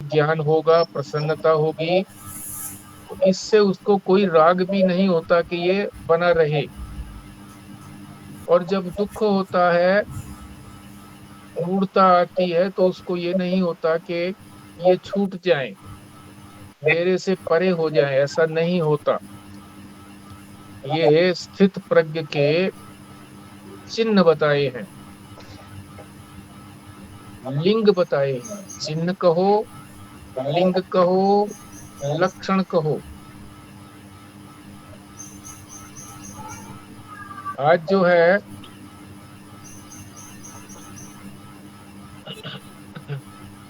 ज्ञान होगा, प्रसन्नता होगी, तो इससे उसको कोई राग भी नहीं होता कि ये बना रहे। और जब दुख होता है, मूढ़ता आती है, तो उसको ये नहीं होता कि ये छूट जाए, मेरे से परे हो जाए, ऐसा नहीं होता। ये स्थित प्रज्ञ के चिन्ह बताए हैं, लिंग बताए हैं। चिन्ह कहो, लिंग कहो, लक्षण कहो। आज जो है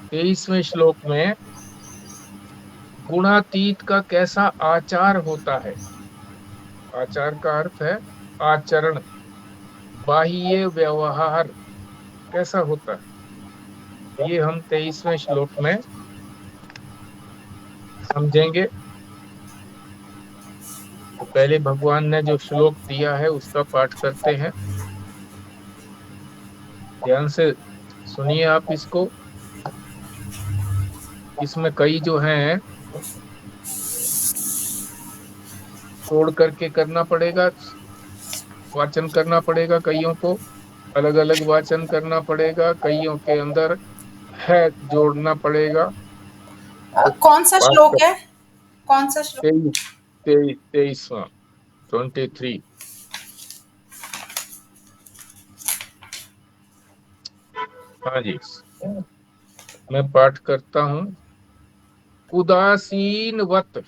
23वें श्लोक में गुणातीत का कैसा आचार होता है। आचार का अर्थ है आचरण, बाह्य व्यवहार कैसा होता है, ये हम 23वें श्लोक में समझेंगे। तो पहले भगवान ने जो श्लोक दिया है उसका पाठ करते हैं। ध्यान से सुनिए आप इसको। इसमें कई जो हैं तोड़ करके करना पड़ेगा, वाचन करना पड़ेगा, कईयों को अलग अलग वाचन करना पड़ेगा, कईयों के अंदर है जोड़ना पड़ेगा। तो कौन सा पाठ कर श्लोक है? कौन सा श्लोक? 23वां 23। हाँ जी, मैं पाठ करता हूँ। उदासीनवत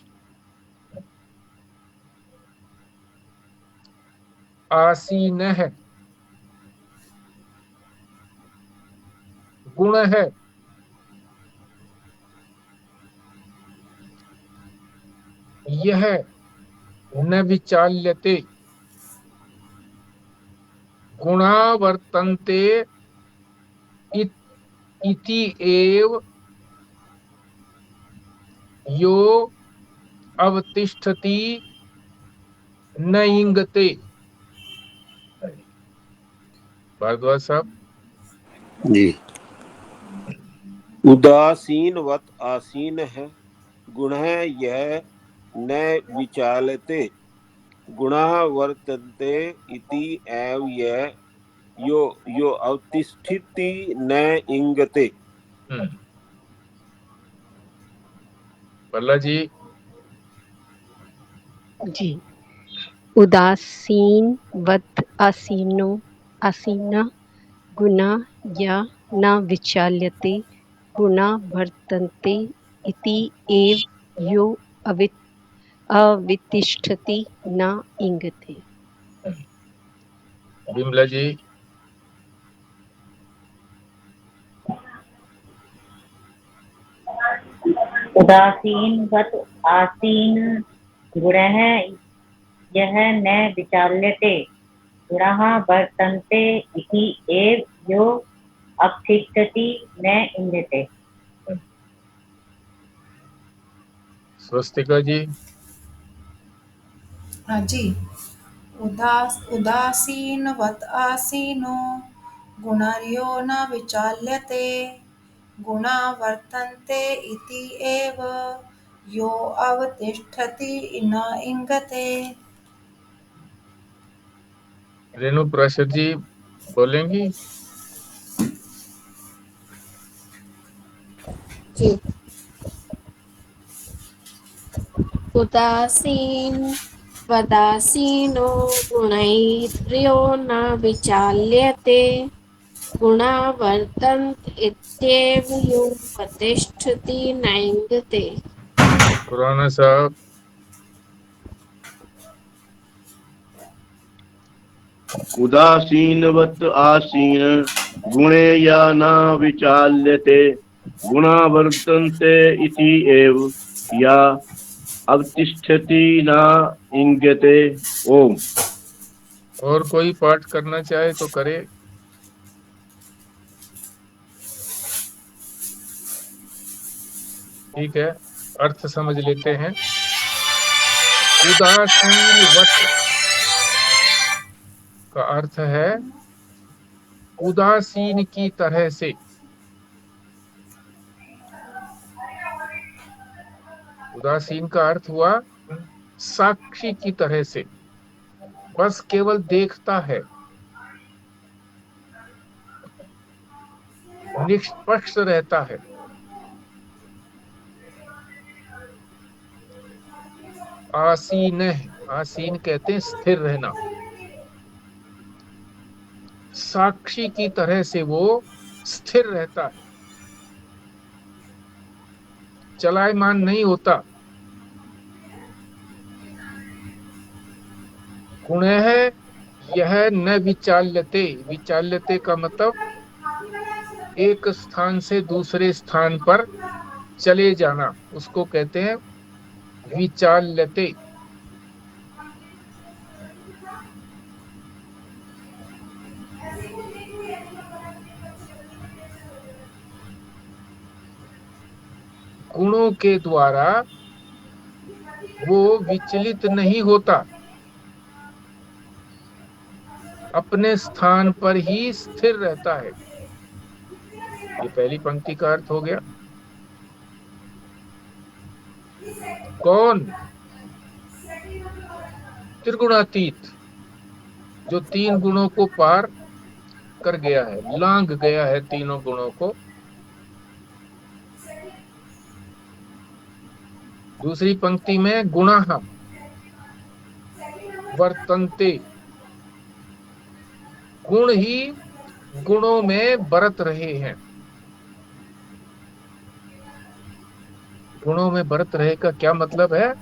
आसीनः गुण है, यह न विचाल्यते, गुणा वर्तन्ते इति एव यो अवतिष्ठति न इंगते। भारद्वाज साहब। जी। उदासीनवत आसीन है, गुण यह न विचालते, गुणा वर्तन्ते इति एव यह यो यो अवतिष्ठति न इंगते। भल्ला जी। जी। उदासीनवत् आसीनो आसीनः गुणा या न विचाल्यते, गुणा वर्तन्ते इति एव यो अवितिष्ठति न इंगते। बिमला जी। उदासीनवत आसीन गुणः यह न विचाल्यते, गुणः वर्तन्ते इति एव यो अवतिष्ठति न इंगते। स्वस्तिका जी। हाँ जी। उदासीनवत आसीनो गुणार्यो न विचाल्यते, गुणा वर्तन्ते इति एव यो अवतिष्ठति न इंगते। रेणु प्राशर जी बोलेंगी। जी। उदासीन वदासीनो गुणैर्यो न विचाल्यते, गुणा वर्तन्त इत्येव यो प्रतिष्ठति नैंगते। खुराना साहब। उदासीनवत् आसीन गुणे या न विचाल्यते, गुणा वर्तन्ते इति एव या अवतिष्ठति न इंगते। ओम। और कोई पाठ करना चाहे तो करे। ठीक है, अर्थ समझ लेते हैं। उदासीनवत का अर्थ है उदासीन की तरह से। उदासीन का अर्थ हुआ साक्षी की तरह से, बस केवल देखता है, निष्पक्ष रहता है। आसीन, आसीन कहते हैं स्थिर रहना। साक्षी की तरह से वो स्थिर रहता है, चलायमान नहीं होता। गुणः यह न विचाल्यते, विचाल्यते का मतलब एक स्थान से दूसरे स्थान पर चले जाना, उसको कहते हैं विचाल्यते। गुणों के द्वारा वो विचलित नहीं होता, अपने स्थान पर ही स्थिर रहता है। ये पहली पंक्ति का अर्थ हो गया। कौन? त्रिगुणातीत, जो तीन गुणों को पार कर गया है, लांघ गया है तीनों गुणों को। दूसरी पंक्ति में गुणाः वर्तन्ते, गुण ही गुणों में बरत रहे हैं। गुणों में बरत रहे का क्या मतलब है?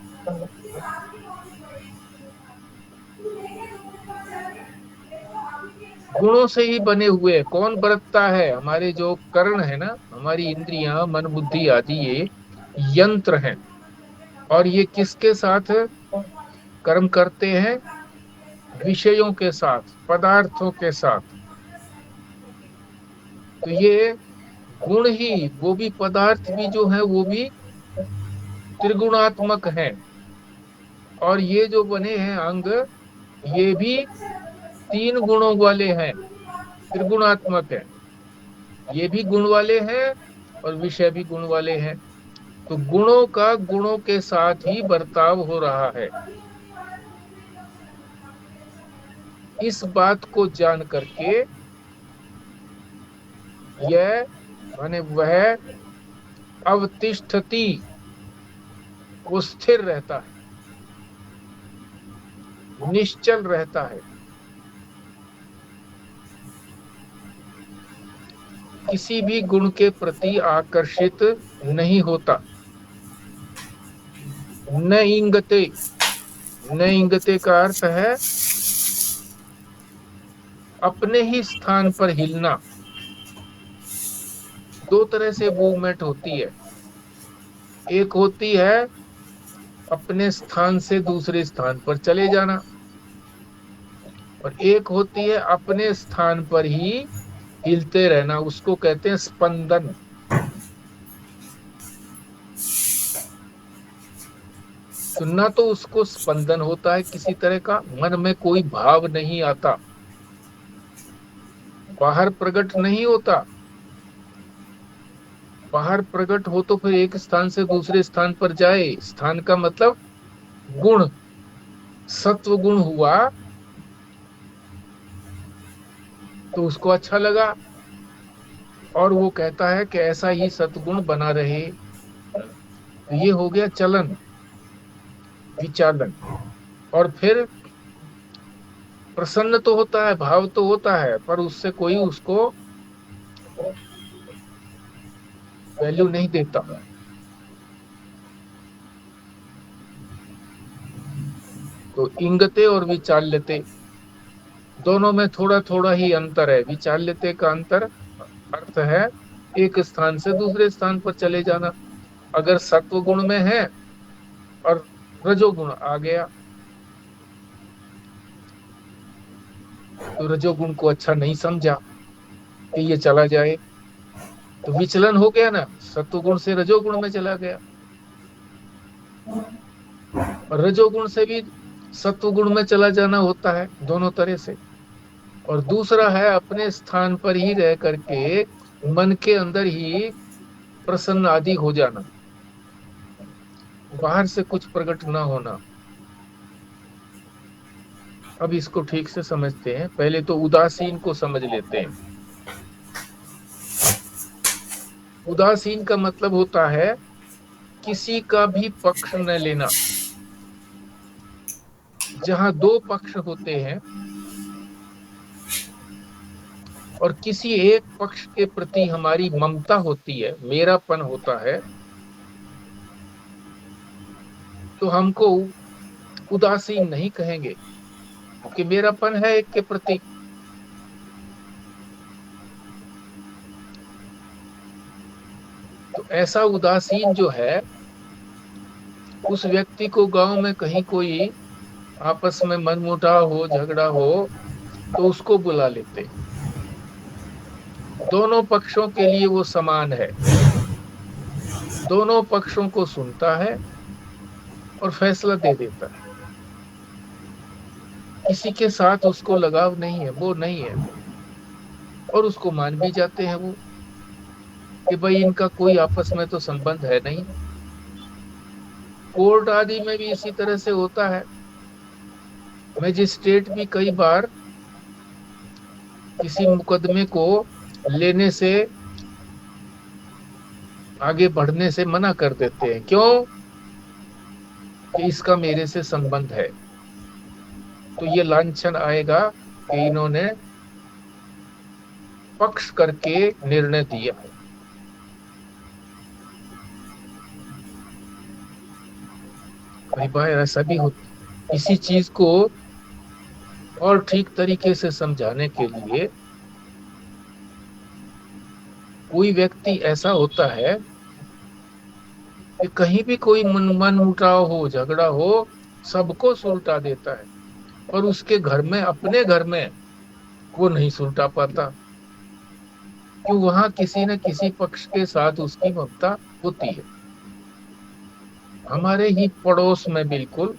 गुणों से ही बने हुए। कौन बरतता है? हमारे जो कर्ण है ना, हमारी इंद्रियां, मन, बुद्धि आदि, ये यंत्र हैं। और ये किसके साथ कर्म करते हैं? विषयों के साथ, पदार्थों के साथ। तो ये गुण ही, वो भी पदार्थ भी जो है वो भी त्रिगुणात्मक हैं। और ये जो बने हैं अंग, ये भी तीन गुणों वाले हैं, त्रिगुणात्मक है। ये भी गुण वाले हैं और विषय भी गुण वाले हैं। तो गुणों का गुणों के साथ ही बर्ताव हो रहा है। इस बात को जान करके यह माने वह अवतिष्ठति, वो स्थिर रहता है, निश्चल रहता है, किसी भी गुण के प्रति आकर्षित नहीं होता। न इंगते, न इंगते का अर्थ है अपने ही स्थान पर हिलना। दो तरह से मूवमेंट होती है। एक होती है अपने स्थान से दूसरे स्थान पर चले जाना, और एक होती है अपने स्थान पर ही हिलते रहना, उसको कहते हैं स्पंदन। तो ना तो उसको स्पंदन होता है किसी तरह का, मन में कोई भाव नहीं आता, बाहर प्रकट नहीं होता। बाहर प्रकट हो तो फिर एक स्थान से दूसरे स्थान पर जाए। स्थान का मतलब गुण, सत्व गुण हुआ तो उसको अच्छा लगा, और वो कहता है कि ऐसा ही सत्गुण बना रहे। तो ये हो गया चलन, विचालन। और फिर प्रसन्न तो होता है, भाव तो होता है, पर उससे कोई उसको वैल्यू नहीं देता। तो इंगते और विचाल्यते दोनों में थोड़ा थोड़ा ही अंतर है। विचाल्यते का अंतर अर्थ है एक स्थान से दूसरे स्थान पर चले जाना। अगर सत्व गुण में है और रजोगुण आ गया तो रजोगुण को अच्छा नहीं समझा कि ये चला जाए, तो विचलन हो गया ना, सत्वगुण से रजोगुण में चला गया, और रजोगुण से भी सत्वगुण में चला जाना होता है, दोनों तरह से। और दूसरा है अपने स्थान पर ही रह करके मन के अंदर ही प्रसन्न आदि हो जाना। बाहर से कुछ प्रकट ना होना। अब इसको ठीक से समझते हैं। पहले तो उदासीन को समझ लेते हैं। उदासीन का मतलब होता है किसी का भी पक्ष न लेना। जहां दो पक्ष होते हैं और किसी एक पक्ष के प्रति हमारी ममता होती है, मेरापन होता है, तो हमको उदासीन नहीं कहेंगे, क्योंकि मेरापन है एक के प्रति। तो ऐसा उदासीन जो है, उस व्यक्ति को गांव में कहीं कोई आपस में मनमुटाव हो, झगड़ा हो, तो उसको बुला लेते। दोनों पक्षों के लिए वो समान है, दोनों पक्षों को सुनता है और फैसला दे देता है। किसी के साथ उसको लगाव नहीं है, वो नहीं है, और उसको मान भी जाते हैं वो कि भाई इनका कोई आपस में तो संबंध है नहीं। कोर्ट आदि में भी इसी तरह से होता है। मजिस्ट्रेट भी कई बार किसी मुकदमे को लेने से, आगे बढ़ने से मना कर देते हैं। क्यों? कि इसका मेरे से संबंध है, तो ये लांछन आएगा कि इन्होंने पक्ष करके निर्णय दिया है। कई बार ऐसा भी होता। इसी चीज को और ठीक तरीके से समझाने के लिए, कोई व्यक्ति ऐसा होता है कि कहीं भी कोई मन मुटाव हो, झगड़ा हो, सबको सुलटा देता है, और उसके घर में, अपने घर में वो नहीं सुलटा पाता, क्यों? वहां किसी न किसी पक्ष के साथ उसकी ममता होती है। हमारे ही पड़ोस में बिल्कुल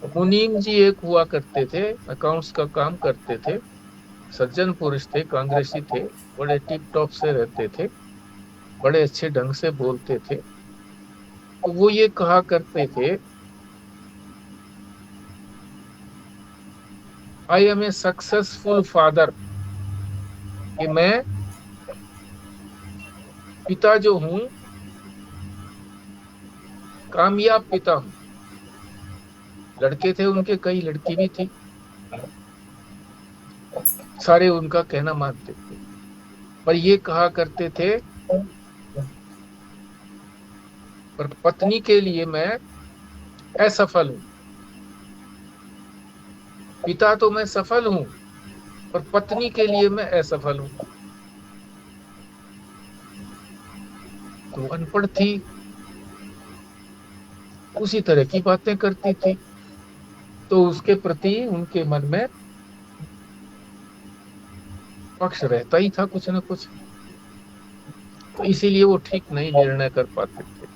मुनीम जी एक हुआ करते थे, अकाउंट्स का काम करते थे, सज्जन पुरुष थे, कांग्रेसी थे, बड़े टिप टॉप से रहते थे, बड़े अच्छे ढंग से बोलते थे। तो वो ये कहा करते थे, I am a successful father, कि मैं पिता जो हूं, कामयाब पिता हूं। लड़के थे उनके, कई लड़की भी थी, सारे उनका कहना मानते थे, पर ये कहा करते थे, पर पत्नी के लिए मैं असफल हूं। पिता तो मैं सफल हूं, पर पत्नी के लिए मैं असफल हूं। तो अनपढ़ थी, उसी तरह की बातें करती थी, तो उसके प्रति उनके मन में पक्ष रहता ही था कुछ न कुछ। तो इसीलिए वो ठीक नहीं निर्णय कर पाते थे।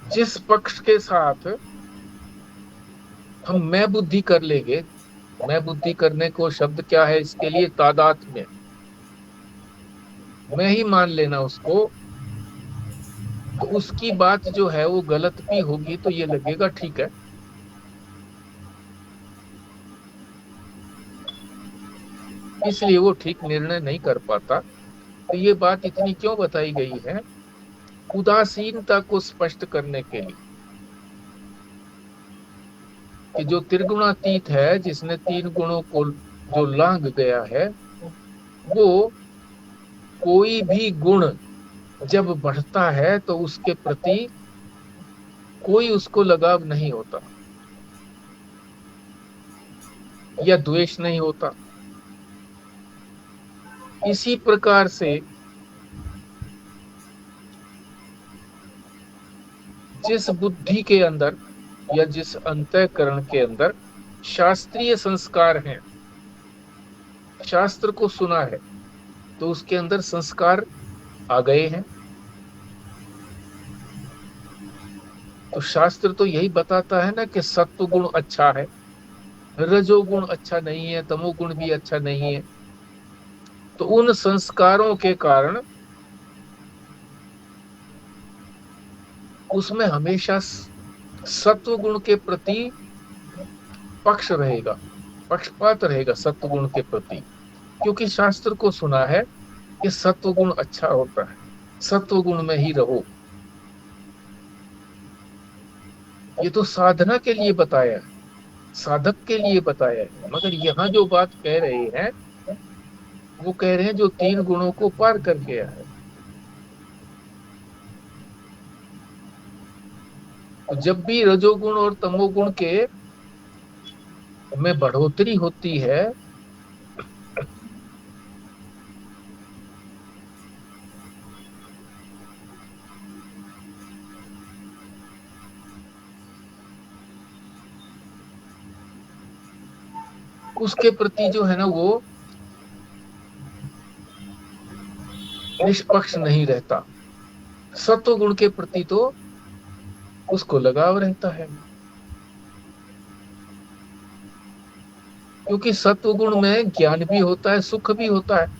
जिस पक्ष के साथ हम मैं बुद्धि कर लेंगे, मैं बुद्धि करने को शब्द क्या है इसके लिए? तादात्म्य। मैं ही मान लेना उसको, तो उसकी बात जो है वो गलत भी होगी तो ये लगेगा ठीक है। इसलिए वो ठीक निर्णय नहीं कर पाता। तो ये बात इतनी क्यों बताई गई है? उदासीनता को स्पष्ट करने के लिए, कि जो त्रिगुणातीत है, जिसने तीन गुणों को जो लांघ गया है, वो कोई भी गुण जब बढ़ता है तो उसके प्रति कोई उसको लगाव नहीं होता या द्वेष नहीं होता। इसी प्रकार से जिस बुद्धि के अंदर या जिस अंतःकरण के अंदर शास्त्रीय संस्कार हैं, शास्त्र को सुना है, तो उसके अंदर संस्कार आ गए हैं। तो शास्त्र तो यही बताता है ना कि सत्व गुण अच्छा है, रजोगुण अच्छा नहीं है, तमोगुण भी अच्छा नहीं है। तो उन संस्कारों के कारण उसमें हमेशा सत्व गुण के प्रति पक्ष रहेगा, पक्षपात रहेगा सत्व गुण के प्रति, क्योंकि शास्त्र को सुना है कि सत्व गुण अच्छा होता है, सत्व गुण में ही रहो। ये तो साधना के लिए बताया है, साधक के लिए बताया है। मगर यहाँ जो बात कह रहे हैं वो कह रहे हैं जो 3 गुणों को पार कर गया है। तो जब भी रजोगुण और तमोगुण के में बढ़ोतरी होती है उसके प्रति जो है ना वो निष्पक्ष नहीं रहता। सत्व गुण के प्रति तो उसको लगाव रहता है, क्योंकि सत्व गुण में ज्ञान भी होता है, सुख भी होता है।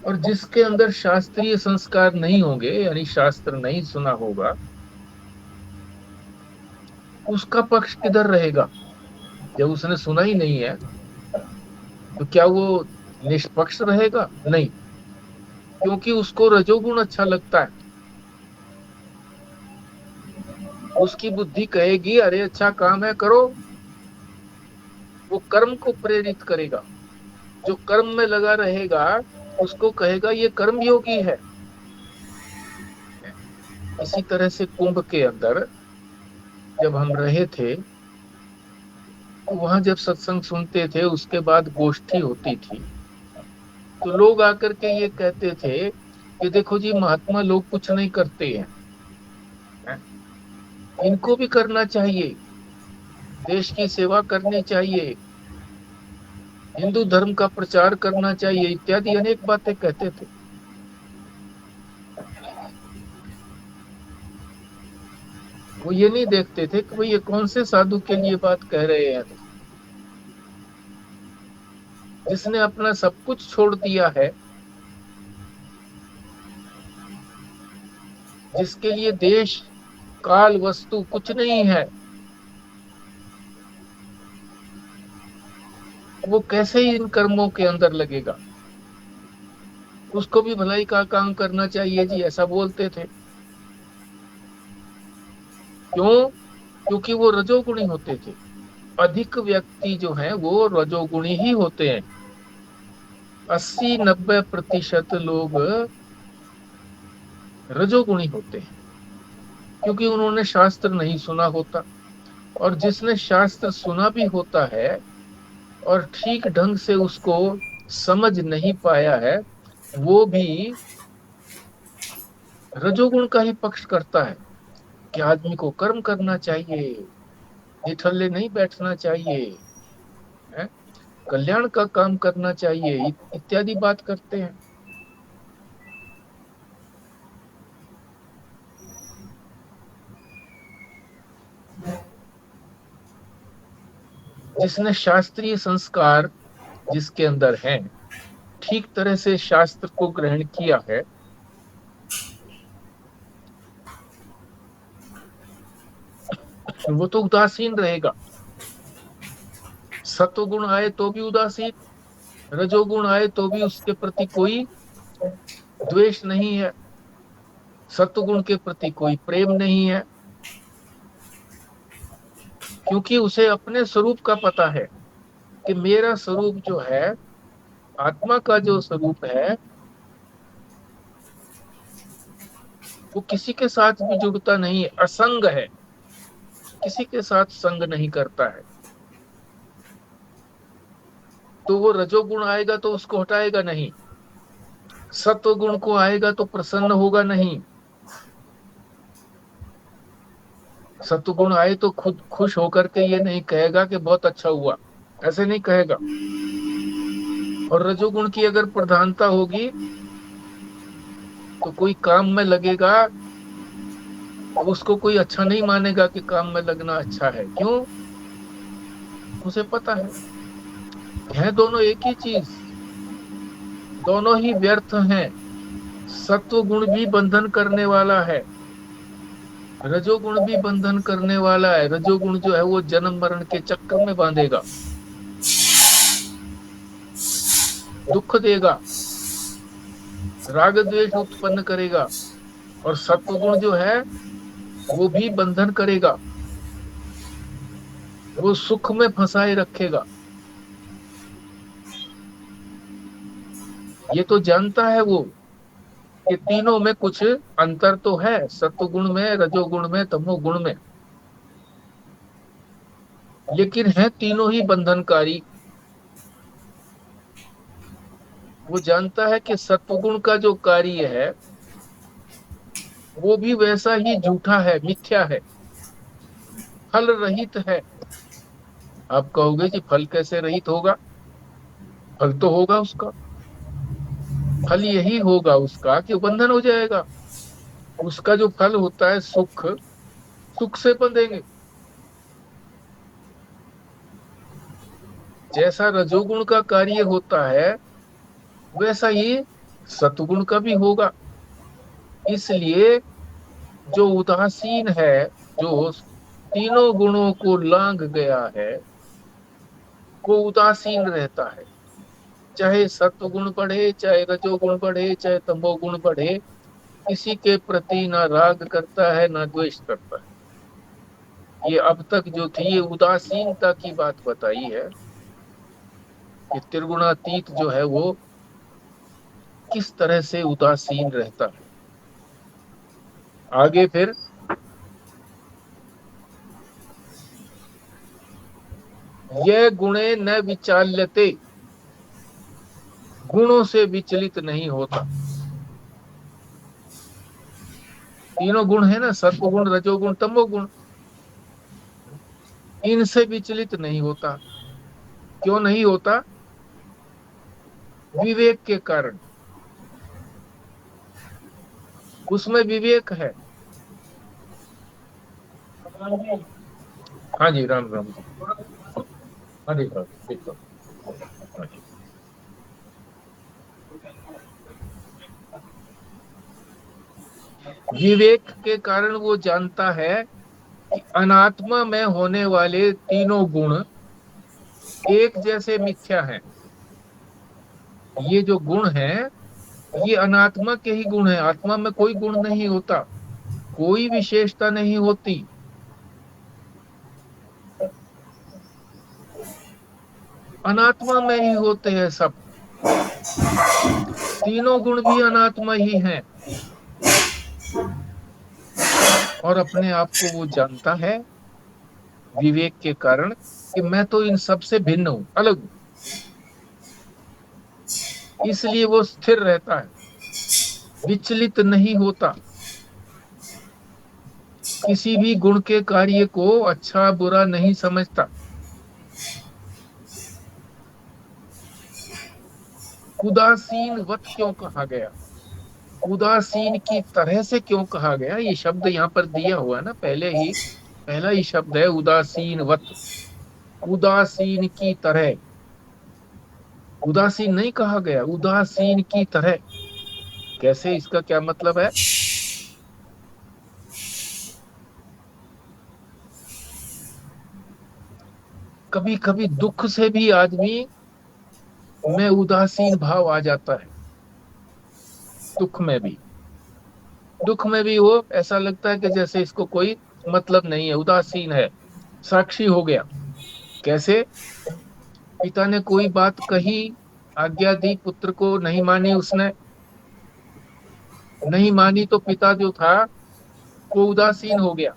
और जिसके अंदर शास्त्रीय संस्कार नहीं होंगे, यानी शास्त्र नहीं सुना होगा, उसका पक्ष किधर रहेगा? जब उसने सुना ही नहीं है तो क्या वो निष्पक्ष रहेगा? नहीं, क्योंकि उसको रजोगुण अच्छा लगता है। उसकी बुद्धि कहेगी अरे अच्छा काम है, करो। वो कर्म को प्रेरित करेगा। जो कर्म में लगा रहेगा उसको कहेगा ये कर्म योगी है। इसी तरह से कुंभ के अंदर जब हम रहे थे तो वहां जब सत्संग सुनते थे, उसके बाद गोष्ठी होती थी, तो लोग आकर के ये कहते थे कि देखो जी महात्मा लोग कुछ नहीं करते हैं, इनको भी करना चाहिए, देश की सेवा करनी चाहिए, हिंदू धर्म का प्रचार करना चाहिए, इत्यादि अनेक बातें कहते थे। वो ये नहीं देखते थे कि भाई ये कौन से साधु के लिए बात कह रहे हैं, जिसने अपना सब कुछ छोड़ दिया है, जिसके लिए देश काल वस्तु कुछ नहीं है, वो कैसे ही इन कर्मों के अंदर लगेगा? उसको भी भलाई का काम करना चाहिए जी, ऐसा बोलते थे। क्यों? क्योंकि वो रजोगुणी होते थे। अधिक व्यक्ति जो है वो रजोगुणी ही होते हैं। 80-90% लोग रजोगुणी होते हैं, क्योंकि उन्होंने शास्त्र नहीं सुना होता। और जिसने शास्त्र सुना भी होता है और ठीक ढंग से उसको समझ नहीं पाया है, वो भी रजोगुण का ही पक्ष करता है कि आदमी को कर्म करना चाहिए, निठल्ले नहीं बैठना चाहिए, है? कल्याण का काम करना चाहिए, इत्यादि बात करते हैं। जिसने शास्त्रीय संस्कार जिसके अंदर है, ठीक तरह से शास्त्र को ग्रहण किया है, वो तो उदासीन रहेगा। सत्वगुण आए तो भी उदासीन, रजोगुण आए तो भी उसके प्रति कोई द्वेष नहीं है, सत्वगुण के प्रति कोई प्रेम नहीं है, क्योंकि उसे अपने स्वरूप का पता है कि मेरा स्वरूप जो है, आत्मा का जो स्वरूप है, वो किसी के साथ भी जुड़ता नहीं है, असंग है, किसी के साथ संग नहीं करता है। तो वो रजोगुण आएगा तो उसको हटाएगा नहीं, सत्वगुण को आएगा तो प्रसन्न होगा नहीं। सत्वगुण आए तो खुद खुश होकर के ये नहीं कहेगा कि बहुत अच्छा हुआ, ऐसे नहीं कहेगा। और रजोगुण की अगर प्रधानता होगी तो कोई काम में लगेगा, उसको कोई अच्छा नहीं मानेगा कि काम में लगना अच्छा है। क्यों? उसे पता है दोनों एक ही चीज, दोनों ही व्यर्थ हैं। सत्व गुण भी बंधन करने वाला है, रजोगुण भी बंधन करने वाला है। रजोगुण जो है वो जन्म मरण के चक्कर में बांधेगा, दुख देगा, राग द्वेष उत्पन्न करेगा। और सत्वगुण जो है वो भी बंधन करेगा, वो सुख में फंसाए रखेगा। ये तो जानता है वो कि तीनों में कुछ अंतर तो है, सत्वगुण में, रजोगुण में, तमोगुण में, लेकिन है तीनों ही बंधनकारी। वो जानता है कि सत्वगुण का जो कार्य है वो भी वैसा ही झूठा है, मिथ्या है, फल रहित है। आप कहोगे कि फल कैसे रहित होगा? फल तो होगा उसका, फल यही होगा उसका कि बंधन हो जाएगा। उसका जो फल होता है सुख, सुख से बंधेंगे। जैसा रजोगुण का कार्य होता है वैसा ही सतुगुण का भी होगा। इसलिए जो उदासीन है, जो तीनों गुणों को लांघ गया है, वो उदासीन रहता है। चाहे सत्वगुण बढ़े, चाहे रजोगुण बढ़े, चाहे तमोगुण बढ़े, किसी के प्रति ना राग करता है ना द्वेष करता है। ये अब तक जो थी ये उदासीनता की बात बताई है कि त्रिगुणातीत जो है वो किस तरह से उदासीन रहता है। आगे फिर ये गुणे न विचाल्यते, गुणों से विचलित नहीं होता। तीनों गुण है ना, सत्वगुण, रजोगुण, तमोगुण, इनसे विचलित नहीं होता। क्यों नहीं होता? विवेक के कारण। उसमें विवेक है। हाँ जी, राम राम जी। हाँ जी, ठीक है। हाँ जी। विवेक के कारण वो जानता है कि अनात्मा में होने वाले तीनों गुण एक जैसे मिथ्या हैं। ये जो गुण है ये अनात्मा के ही गुण है, आत्मा में कोई गुण नहीं होता, कोई विशेषता नहीं होती। अनात्मा में ही होते हैं सब, तीनों गुण भी अनात्मा ही हैं। और अपने आप को वो जानता है विवेक के कारण कि मैं तो इन सब से भिन्न हूं, अलग हूं। इसलिए वो स्थिर रहता है, विचलित नहीं होता। किसी भी गुण के कार्य को अच्छा बुरा नहीं समझता। उदासीन वत क्यों कहा गया? उदासीन की तरह से क्यों कहा गया? ये शब्द यहाँ पर दिया हुआ है ना, पहले ही पहला ही शब्द है उदासीन वत, उदासीन की तरह। उदासीन नहीं कहा गया, उदासीन की तरह। कैसे? इसका क्या मतलब है? कभी कभी दुख से भी आदमी में उदासीन भाव आ जाता है। दुख में भी, दुख में भी वो ऐसा लगता है कि जैसे इसको कोई मतलब नहीं है, उदासीन है, साक्षी हो गया। कैसे? पिता ने कोई बात कही, आज्ञा दी, पुत्र को नहीं मानी, उसने नहीं मानी तो पिता जो था वो उदासीन हो गया।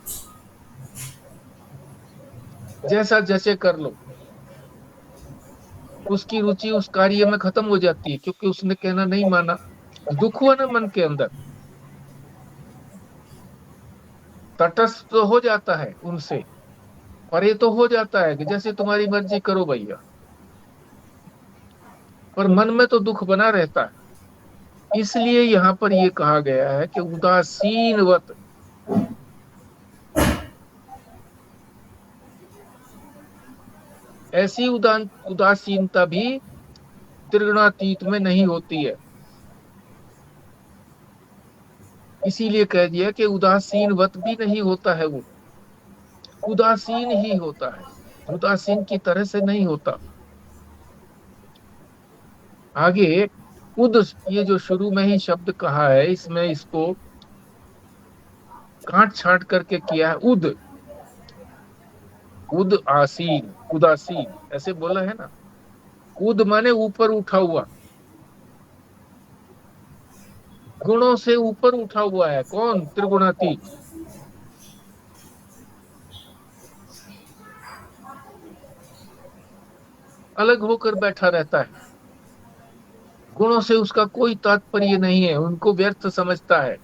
जैसा जैसे कर लो, उसकी रुचि उस कार्य में खत्म हो जाती है क्योंकि उसने कहना नहीं माना। दुख हुआ ना मन के अंदर, तटस्थ तो हो जाता है उनसे, परे तो हो जाता है कि जैसे तुम्हारी मर्जी करो भैया, पर मन में तो दुख बना रहता है। इसलिए यहाँ पर ये कहा गया है कि उदासीनवत। ऐसी उदासीनता भी त्रिगुणातीत में नहीं होती है। इसीलिए कह दिया कि उदासीन वत भी नहीं होता है, वो उदासीन ही होता है, उदासीन की तरह से नहीं होता। आगे उद, ये जो शुरू में ही शब्द कहा है, इसमें इसको काट छाट करके किया है। उद, उद आसीन, उदासीन ऐसे बोला है ना। उद माने ऊपर उठा हुआ, गुणों से ऊपर उठा हुआ है। कौन? त्रिगुणातीत। अलग होकर बैठा रहता है, गुणों से उसका कोई तात्पर्य नहीं है, उनको व्यर्थ समझता है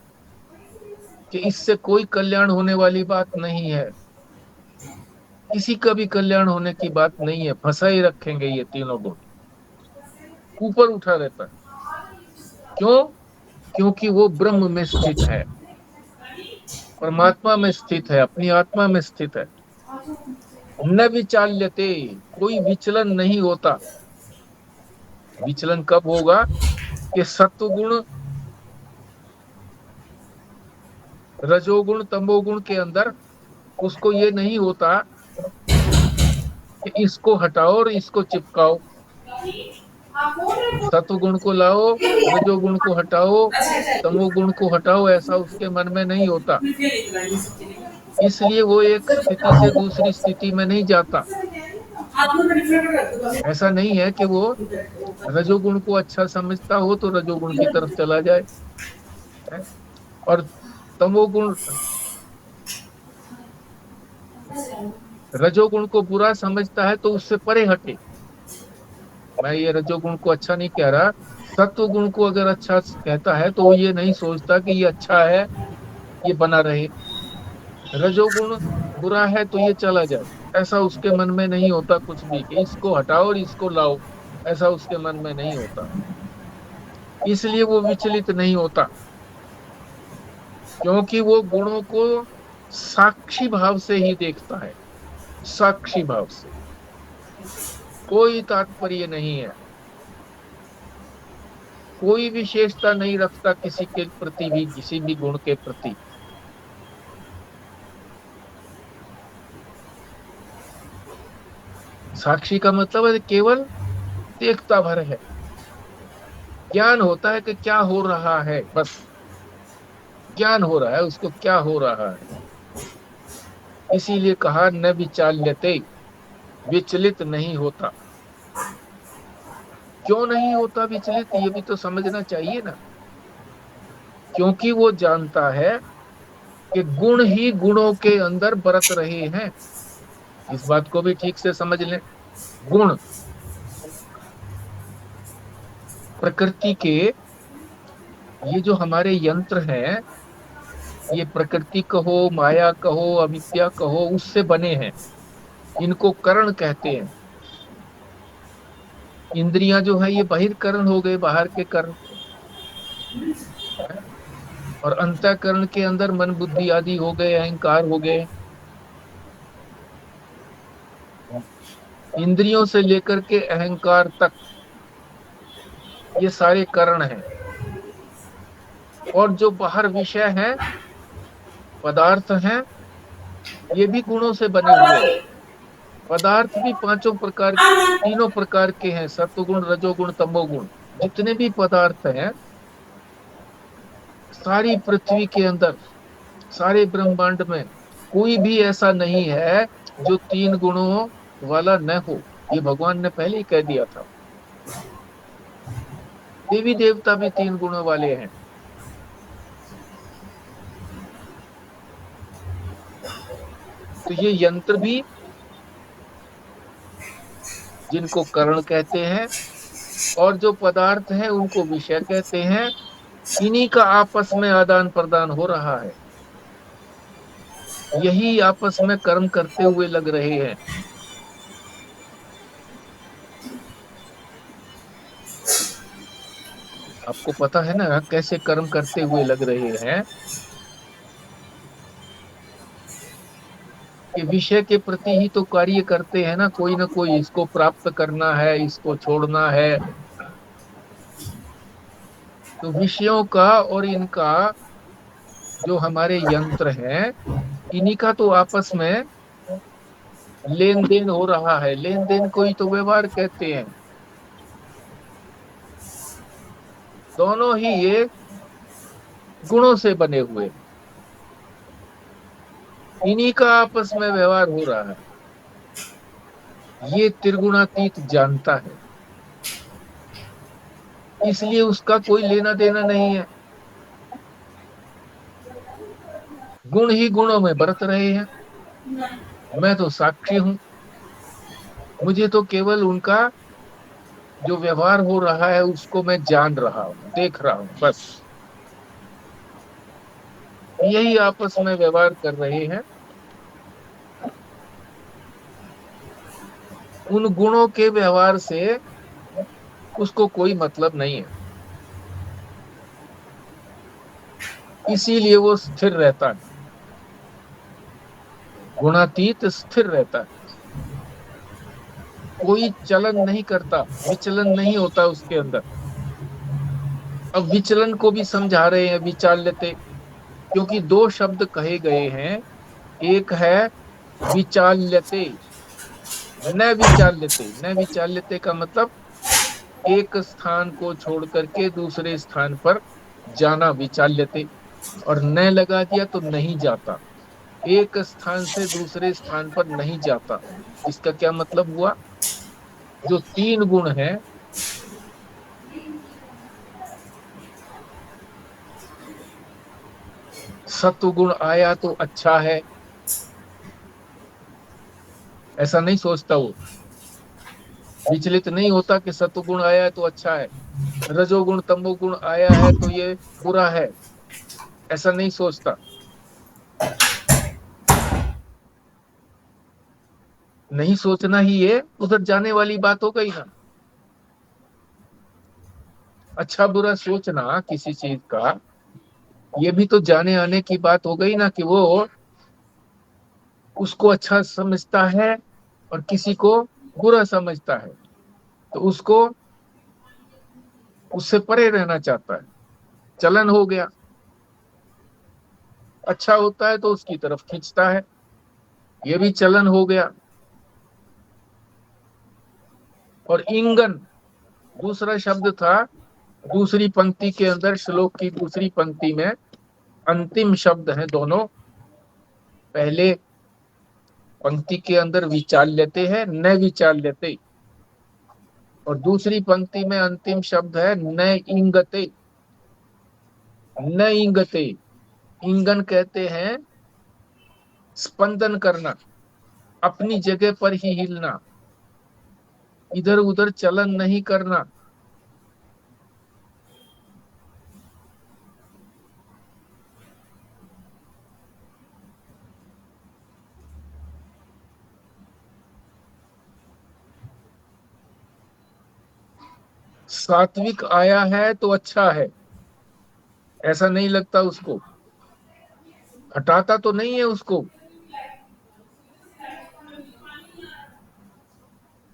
कि इससे कोई कल्याण होने वाली बात नहीं है, किसी का भी कल्याण होने की बात नहीं है, फंसा ही रखेंगे ये तीनों गुण। ऊपर उठा रहता है। क्यों? क्योंकि वो ब्रह्म में स्थित है, परमात्मा में स्थित है, अपनी आत्मा में स्थित है। न विचाल्यते, कोई विचलन नहीं होता। विचलन कब होगा? कि सत्वगुण, रजोगुण, तमोगुण के अंदर उसको ये नहीं होता कि इसको हटाओ और इसको चिपकाओ। सत्वगुण को लाओ, रजोगुण को हटाओ, तमोगुण को हटाओ, ऐसा उसके मन में नहीं होता। इसलिए वो एक स्थिति से दूसरी स्थिति में नहीं जाता। ऐसा नहीं है कि वो रजोगुण को अच्छा समझता हो तो रजोगुण की तरफ चला जाए, और तमोगुण, रजोगुण को बुरा समझता है तो उससे परे हटे। मैं ये रजोगुण को अच्छा नहीं कह रहा, सत्व गुण को अगर अच्छा कहता है तो वो ये नहीं सोचता कि ये अच्छा है, ये बना रहे। रजोगुण बुरा है तो ये चला जाए, ऐसा उसके मन में नहीं होता कुछ भी कि इसको हटाओ और इसको लाओ, ऐसा उसके मन में नहीं होता। इसलिए वो विचलित नहीं होता, क्योंकि वो गुणों को साक्षी भाव से ही देखता है, साक्षी भाव से, कोई तात्पर्य नहीं है, कोई विशेषता नहीं रखता किसी के प्रति भी, किसी भी गुण के प्रति। साक्षी का मतलब है केवल देखता भर है, ज्ञान होता है कि क्या हो रहा है, बस ज्ञान हो रहा है उसको क्या हो रहा है। इसीलिए कहा न विचाल्यते, विचलित नहीं होता। क्यों नहीं होता विचलित, ये भी तो समझना चाहिए ना। क्योंकि वो जानता है कि गुण ही गुणों के अंदर बरत रहे हैं। इस बात को भी ठीक से समझ लें। गुण प्रकृति के, ये जो हमारे यंत्र हैं, ये प्रकृति कहो, माया कहो, अविद्या कहो, उससे बने हैं। इनको करण कहते हैं। इंद्रियां जो है ये बहिर्करण हो गए, बाहर के करण, और अंतःकरण के अंदर मन बुद्धि आदि हो गए, अहंकार हो गए। इंद्रियों से लेकर के अहंकार तक ये सारे करण हैं। और जो बाहर विषय है, पदार्थ हैं, ये भी गुणों से बने हुए हैं। पदार्थ भी पांचों प्रकार, तीनों प्रकार के हैं, सत्वगुण, रजोगुण, तमोगुण। जितने भी पदार्थ हैं, सारी पृथ्वी के अंदर, सारे ब्रह्मांड में कोई भी ऐसा नहीं है जो तीन गुणों वाला न हो। ये भगवान ने पहले ही कह दिया था। देवी देवता भी तीन गुणों वाले हैं। तो ये यंत्र भी, जिनको करण कहते हैं, और जो पदार्थ हैं उनको विषय कहते हैं, इन्हीं का आपस में आदान प्रदान हो रहा है। यही आपस में कर्म करते हुए लग रहे हैं। आपको पता है ना कैसे कर्म करते हुए लग रहे हैं? कि विषय के प्रति ही तो कार्य करते हैं ना कोई, इसको प्राप्त करना है, इसको छोड़ना है, तो विषयों का और इनका जो हमारे यंत्र हैं, इन्हीं का तो आपस में लेन देन हो रहा है। लेन देन को ही तो व्यवहार कहते हैं। दोनों ही ये गुणों से बने हुए, इन्हीं का आपस में व्यवहार हो रहा है। ये त्रिगुणातीत जानता है, इसलिए उसका कोई लेना देना नहीं है। गुण ही गुणों में बरत रहे हैं। मैं तो साक्षी हूं, मुझे तो केवल उनका जो व्यवहार हो रहा है उसको मैं जान रहा हूं, देख रहा हूं, बस। यही आपस में व्यवहार कर रहे हैं। उन गुणों के व्यवहार से उसको कोई मतलब नहीं है, इसीलिए वो स्थिर रहता है। गुणातीत स्थिर रहता है, कोई चलन नहीं करता, विचलन नहीं होता उसके अंदर। अब विचलन को भी समझा रहे हैं, विचाल्यते, क्योंकि दो शब्द कहे गए हैं। एक है विचाल्यते, न विचाल्यते। न विचाल्यते का मतलब एक स्थान को छोड़ करके दूसरे स्थान पर जाना, विचाल्यते। और न लगा दिया तो नहीं जाता, एक स्थान से दूसरे स्थान पर नहीं जाता। इसका क्या मतलब हुआ? जो तीन गुण हैं, सत्व गुण आया तो अच्छा है, ऐसा नहीं सोचता वो। विचलित नहीं होता कि सत्व गुण आया है तो अच्छा है, रजोगुण तमोगुण आया है तो ये बुरा है, ऐसा नहीं सोचता। नहीं सोचना ही ये उधर जाने वाली बात हो गई ना। अच्छा बुरा सोचना किसी चीज का, ये भी तो जाने आने की बात हो गई ना, कि वो उसको अच्छा समझता है और किसी को बुरा समझता है, तो उसको उससे परे रहना चाहता है। चलन हो गया, अच्छा होता है तो उसकी तरफ खींचता है, ये भी चलन हो गया। और इंगन दूसरा शब्द था, दूसरी पंक्ति के अंदर, श्लोक की दूसरी पंक्ति में अंतिम शब्द है दोनों। पहले पंक्ति के अंदर विचाल्यते है, न विचाल्यते, और दूसरी पंक्ति में अंतिम शब्द है न इंगते। न इंगते, इंगन कहते हैं स्पंदन करना, अपनी जगह पर ही हिलना, इधर उधर चलन नहीं करना। सात्विक आया है तो अच्छा है, ऐसा नहीं लगता उसको, हटाता तो नहीं है उसको,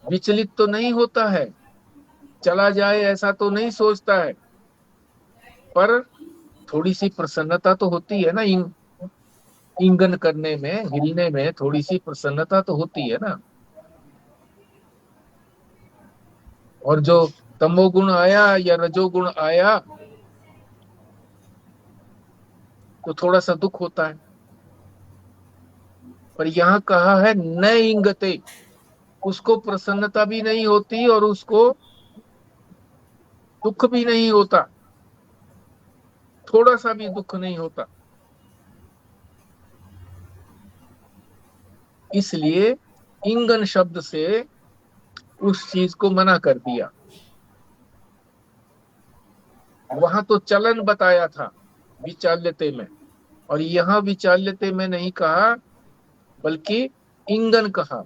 विचलित तो नहीं होता है, चला जाए ऐसा तो नहीं सोचता है, पर थोड़ी सी प्रसन्नता तो होती है ना। इंगन करने में, हिलने में थोड़ी सी प्रसन्नता तो होती है ना। और जो तमोगुण आया या रजोगुण आया तो थोड़ा सा दुख होता है। पर यहाँ कहा है न इंगते, उसको प्रसन्नता भी नहीं होती और उसको दुख भी नहीं होता, थोड़ा सा भी दुख नहीं होता। इसलिए इंगन शब्द से उस चीज को मना कर दिया। वहां तो चलन बताया था विचाल्यते में, और यहाँ विचाल्यते में नहीं कहा, बल्कि इंगन कहा,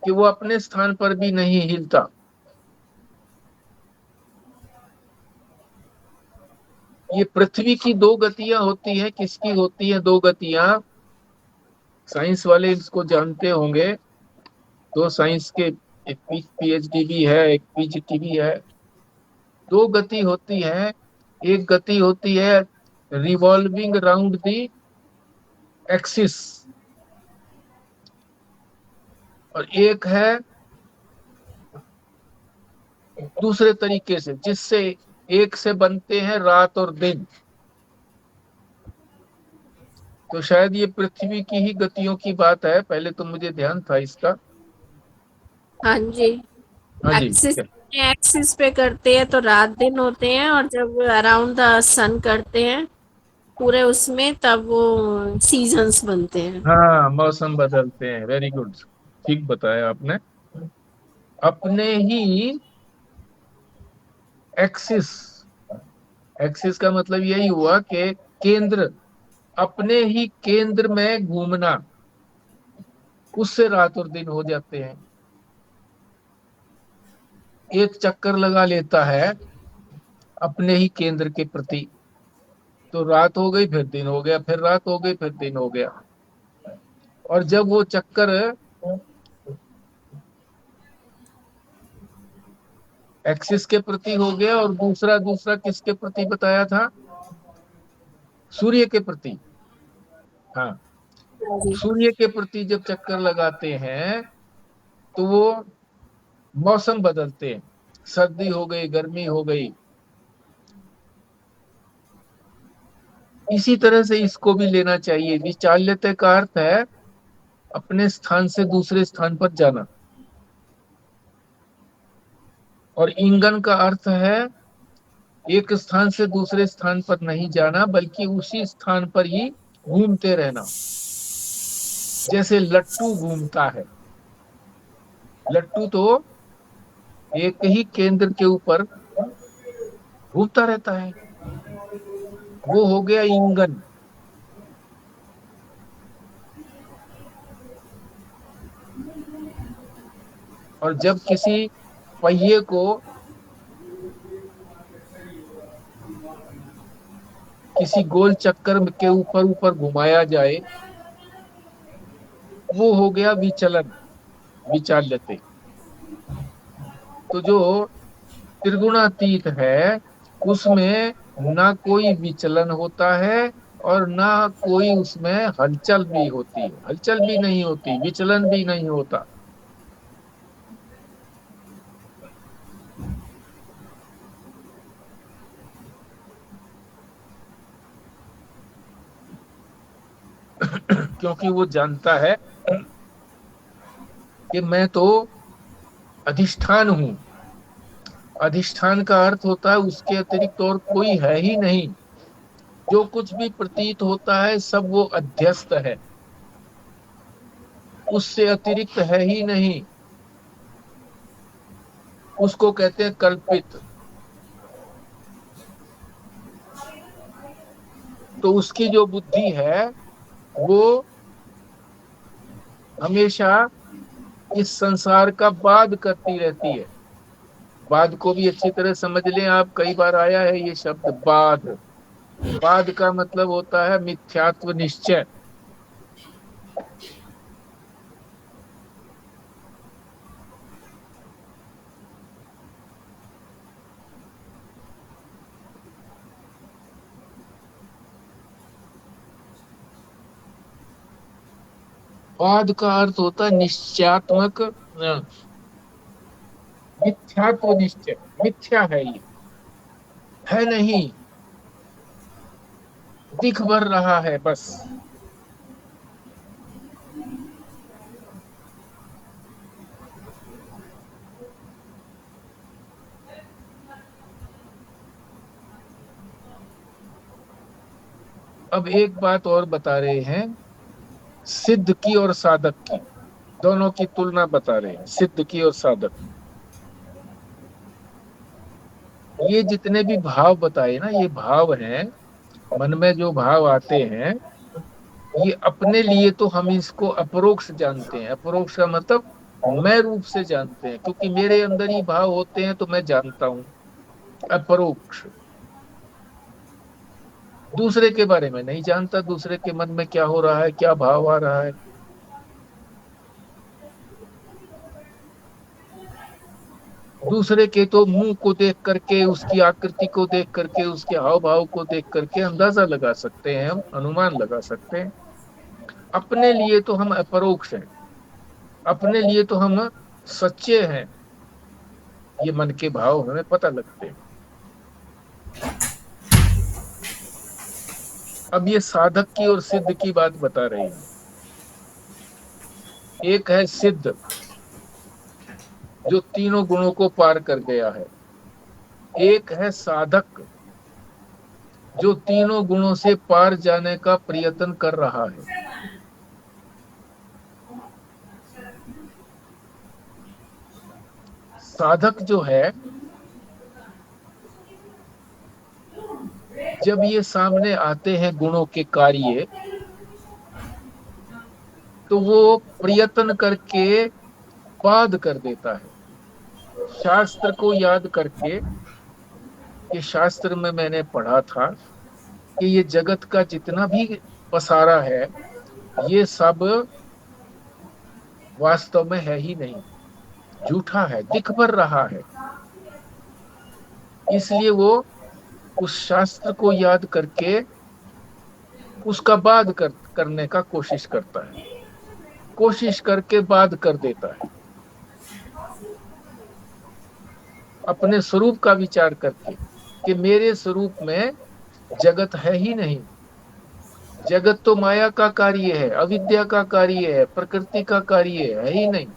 कि वो अपने स्थान पर भी नहीं हिलता। ये पृथ्वी की दो गतियां होती हैं, किसकी होती हैं दो गतियां? साइंस वाले इसको जानते होंगे। दो साइंस के, एक पीएचडी भी है, एक पीजीटी भी है। दो गति होती है एक गति होती है रिवॉल्विंग राउंड दी एक्सिस, और एक है दूसरे तरीके से, जिससे एक से बनते हैं रात और दिन। तो शायद ये पृथ्वी की ही गतियों की बात है, पहले तो मुझे ध्यान था इसका। हाँ जी। हाँ जी। एक्सिस एक्सिस पे करते हैं तो रात दिन होते हैं, और जब अराउंड द सन करते हैं पूरे उसमें, तब वो सीजन्स बनते हैं। हाँ, मौसम बदलते हैं, वेरी गुड, ठीक बताया आपने। अपने ही एक्सिस, एक्सिस का मतलब यही हुआ कि केंद्र, अपने ही केंद्र में घूमना, उससे रात और दिन हो जाते हैं। एक चक्कर लगा लेता है अपने ही केंद्र के प्रति, तो रात हो गई फिर दिन हो गया, फिर रात हो गई फिर दिन हो गया। और जब वो चक्कर एक्सिस के प्रति हो गया, और दूसरा दूसरा किसके प्रति बताया था? सूर्य के प्रति। हाँ, हाँ जी। सूर्य के प्रति जब चक्कर लगाते हैं तो वो मौसम बदलते हैं, सर्दी हो गई, गर्मी हो गई। इसी तरह से इसको भी लेना चाहिए। विचाल्यते का अर्थ है अपने स्थान से दूसरे स्थान पर जाना, और इंगन का अर्थ है एक स्थान से दूसरे स्थान पर नहीं जाना, बल्कि उसी स्थान पर ही घूमते रहना। जैसे लट्टू घूमता है, लट्टू तो एक ही केंद्र के ऊपर घूमता रहता है, वो हो गया इंगन। और जब किसी पहिए को किसी गोल चक्कर के ऊपर ऊपर घुमाया जाए, वो हो गया विचलन, विचाल्यते। तो जो त्रिगुणातीत है उसमें ना कोई विचलन होता है, और ना कोई उसमें हलचल भी होती है, हलचल भी नहीं होती, विचलन भी नहीं होता। क्योंकि वो जानता है कि मैं तो अधिष्ठान हूं। अधिष्ठान का अर्थ होता है उसके अतिरिक्त और कोई है ही नहीं। जो कुछ भी प्रतीत होता है सब वो अध्यस्त है, उससे अतिरिक्त है ही नहीं। उसको कहते हैं कल्पित। तो उसकी जो बुद्धि है वो हमेशा इस संसार का वाद करती रहती है। वाद को भी अच्छी तरह समझ लें आप, कई बार आया है ये शब्द वाद। वाद का मतलब होता है मिथ्यात्व निश्चय। वाद का अर्थ होता है निश्चयात्मक, मिथ्यात्व निश्चय। मिथ्या है ये, है नहीं, दिख भर रहा है बस। अब एक बात और बता रहे हैं, सिद्ध की और साधक की, दोनों की तुलना बता रहे हैं, सिद्ध की और साधक। ये जितने भी भाव बताए ना, ये भाव हैं, मन में जो भाव आते हैं, ये अपने लिए तो हम इसको अपरोक्ष जानते हैं। अपरोक्ष का मतलब मैं रूप से जानते हैं, क्योंकि मेरे अंदर ही भाव होते हैं तो मैं जानता हूं। अपरोक्ष दूसरे के बारे में नहीं जानता, दूसरे के मन में क्या हो रहा है, क्या भाव आ रहा है। दूसरे के तो मुंह को देख करके, उसकी आकृति को देख करके, उसके हाव भाव को देख करके अंदाजा लगा सकते हैं, हम अनुमान लगा सकते हैं। अपने लिए तो हम अपरोक्ष हैं, अपने लिए तो हम सच्चे हैं, ये मन के भाव हमें पता लगते हैं। अब ये साधक की और सिद्ध की बात बता रही है। एक है सिद्ध, जो तीनों गुणों को पार कर गया है। एक है साधक, जो तीनों गुणों से पार जाने का प्रयत्न कर रहा है। साधक जो है, जब ये सामने आते हैं गुणों के कार्य, तो वो प्रयत्न करके बाध कर देता है। शास्त्र को याद करके, ये शास्त्र में मैंने पढ़ा था कि ये जगत का जितना भी पसारा है, ये सब वास्तव में है ही नहीं, झूठा है, दिख भर रहा है। इसलिए वो उस शास्त्र को याद करके उसका बाध करने का कोशिश करता है, कोशिश करके बाध कर देता है। अपने स्वरूप का विचार करके कि मेरे स्वरूप में जगत है ही नहीं, जगत तो माया का कार्य है, अविद्या का कार्य है, प्रकृति का कार्य है ही नहीं।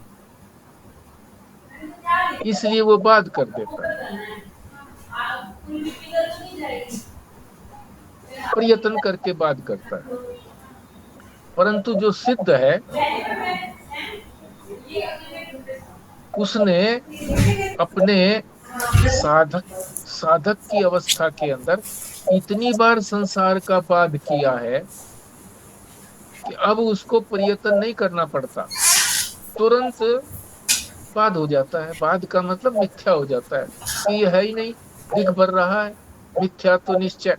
इसलिए वो बाध कर देता है, प्रयत्न करके बाध करता है। परंतु जो सिद्ध है, उसने अपने साधक की अवस्था के अंदर इतनी बार संसार का बाध किया है कि अब उसको प्रयत्न नहीं करना पड़ता, तुरंत बाध हो जाता है। बाध का मतलब मिथ्या हो जाता है कि ये है ही नहीं, दिख भर रहा है, मिथ्या तो निश्चय।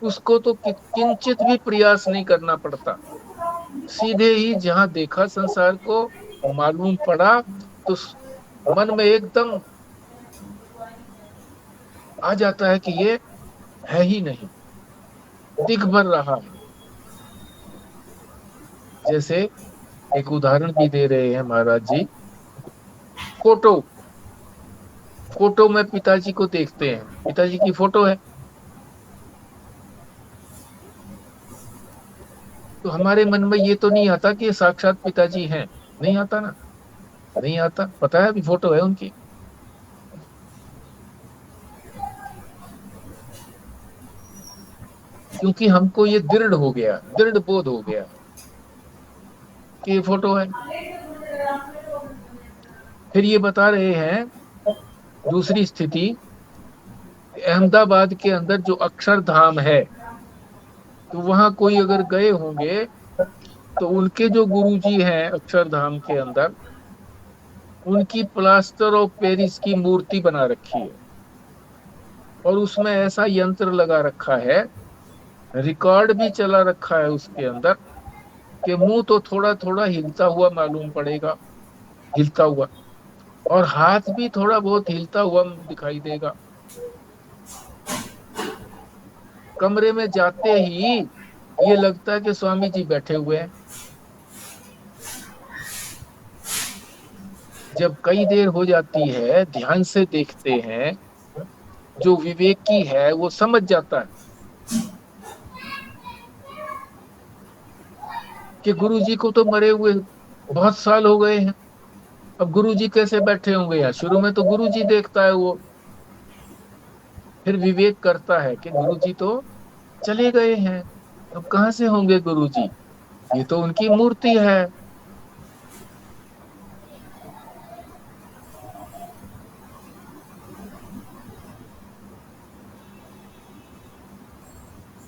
उसको तो किंचित भी प्रयास नहीं करना पड़ता, सीधे ही जहां देखा संसार को, मालूम पड़ा, तो मन में एकदम आ जाता है कि ये है ही नहीं, दिख भर रहा है। जैसे एक उदाहरण भी दे रहे हैं महाराज जी, फोटो में पिताजी को देखते हैं, पिताजी की फोटो है, तो हमारे मन में ये तो नहीं आता कि ये साक्षात पिताजी हैं, नहीं आता ना, नहीं आता, पता है अभी फोटो है उनकी। क्योंकि हमको ये दृढ़ हो गया, दृढ़ बोध हो गया कि ये फोटो है। फिर ये बता रहे हैं दूसरी स्थिति, अहमदाबाद के अंदर जो अक्षरधाम है, तो वहां कोई अगर गए होंगे तो उनके जो गुरुजी हैं अक्षरधाम के अंदर, उनकी प्लास्टर ऑफ पेरिस की मूर्ति बना रखी है, और उसमें ऐसा यंत्र लगा रखा है, रिकॉर्ड भी चला रखा है उसके अंदर, कि मुंह तो थोड़ा थोड़ा हिलता हुआ मालूम पड़ेगा, हिलता हुआ, और हाथ भी थोड़ा बहुत हिलता हुआ दिखाई देगा। कमरे में जाते ही ये लगता है कि स्वामी जी बैठे हुए हैं। जब कई देर हो जाती है, ध्यान से देखते हैं, जो विवेकी है वो समझ जाता है कि गुरुजी को तो मरे हुए बहुत साल हो गए हैं, अब गुरुजी कैसे बैठे होंगे यहाँ। शुरू में तो गुरुजी देखता है वो, फिर विवेक करता है कि गुरुजी तो चले गए हैं, अब कहाँ से होंगे गुरुजी, ये तो उनकी मूर्ति है।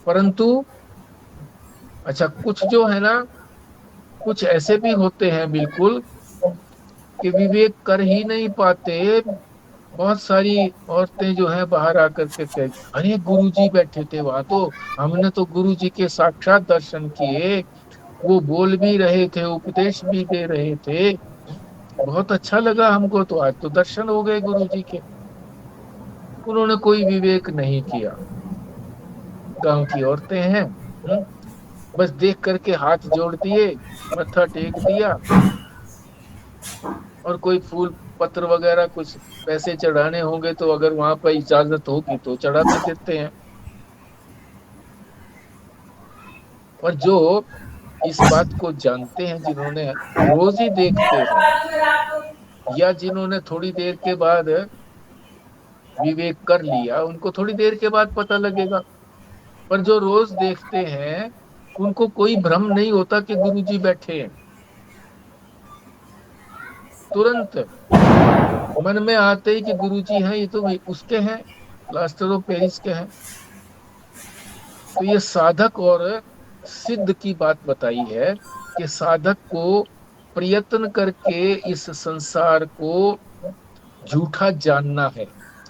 परंतु अच्छा, कुछ जो है ना, कुछ ऐसे भी होते हैं बिल्कुल कि विवेक कर ही नहीं पाते। बहुत सारी औरतें जो है बाहर आकर के कहती, अरे गुरुजी बैठे थे वहां, तो हमने तो गुरुजी के साक्षात दर्शन किए, वो बोल भी रहे थे, उपदेश भी दे रहे थे, बहुत अच्छा लगा हमको, तो आज तो दर्शन हो गए गुरु जी के। उन्होंने कोई विवेक नहीं किया। गांव की औरतें हैं, बस देख करके हाथ जोड़ दिए, मत्था टेक दिया, और कोई फूल पत्र वगैरह कुछ पैसे चढ़ाने होंगे तो अगर वहां पर इजाजत होगी तो चढ़ा भी देते हैं। और जो इस बात को जानते हैं, जिन्होंने रोज ही देखते हैं, या जिन्होंने थोड़ी देर के बाद विवेक कर लिया, उनको थोड़ी देर के बाद पता लगेगा। पर जो रोज देखते हैं उनको कोई भ्रम नहीं होता कि गुरुजी बैठे हैं। तुरंत मन में आते ही कि गुरुजी हैं, ये तो उसके हैं, प्लास्टर ऑफ पेरिस के हैं। तो ये साधक और सिद्ध की बात बताई है कि साधक को प्रयत्न करके इस संसार को झूठा जानना है,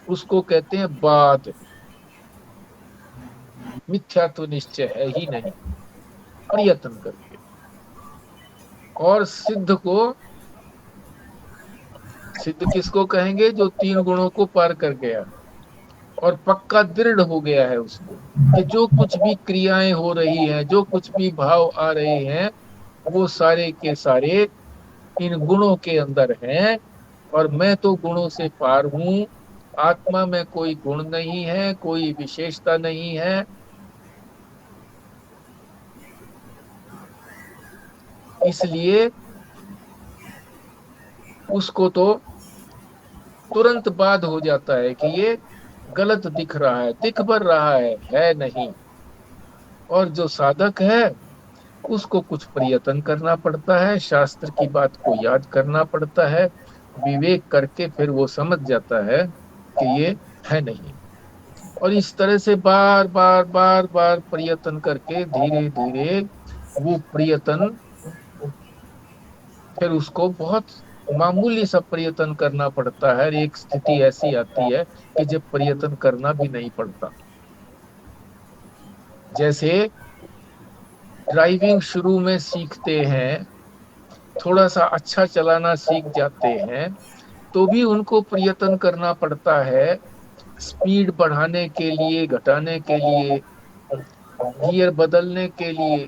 उसको कहते हैं बात, मिथ्या तो निश्चय है ही नहीं, प्रयत्न करके। और सिद्ध किसको कहेंगे? जो 3 गुणों को पार कर गया और पक्का दृढ़ हो गया है उसको, कि जो कुछ भी क्रियाएं हो रही हैं, जो कुछ भी भाव आ रहे हैं, वो सारे के सारे इन गुणों के अंदर हैं, और मैं तो गुणों से पार हूं। आत्मा में कोई गुण नहीं है, कोई विशेषता नहीं है। इसलिए उसको तो तुरंत बाध हो जाता है कि ये गलत दिख रहा है, दिख भर रहा है नहीं। और जो साधक है उसको कुछ प्रयत्न करना पड़ता है, शास्त्र की बात को याद करना पड़ता है, विवेक करके फिर वो समझ जाता है कि ये है नहीं। और इस तरह से बार बार बार बार प्रयत्न करके धीरे धीरे वो प्रयत्न, फिर उसको बहुत मामूली सा प्रयत्न करना पड़ता है। एक स्थिति ऐसी आती है कि जब प्रयत्न करना भी नहीं पड़ता। जैसे ड्राइविंग शुरू में सीखते हैं, थोड़ा सा अच्छा चलाना सीख जाते हैं, तो भी उनको प्रयत्न करना पड़ता है, स्पीड बढ़ाने के लिए, घटाने के लिए, गियर बदलने के लिए।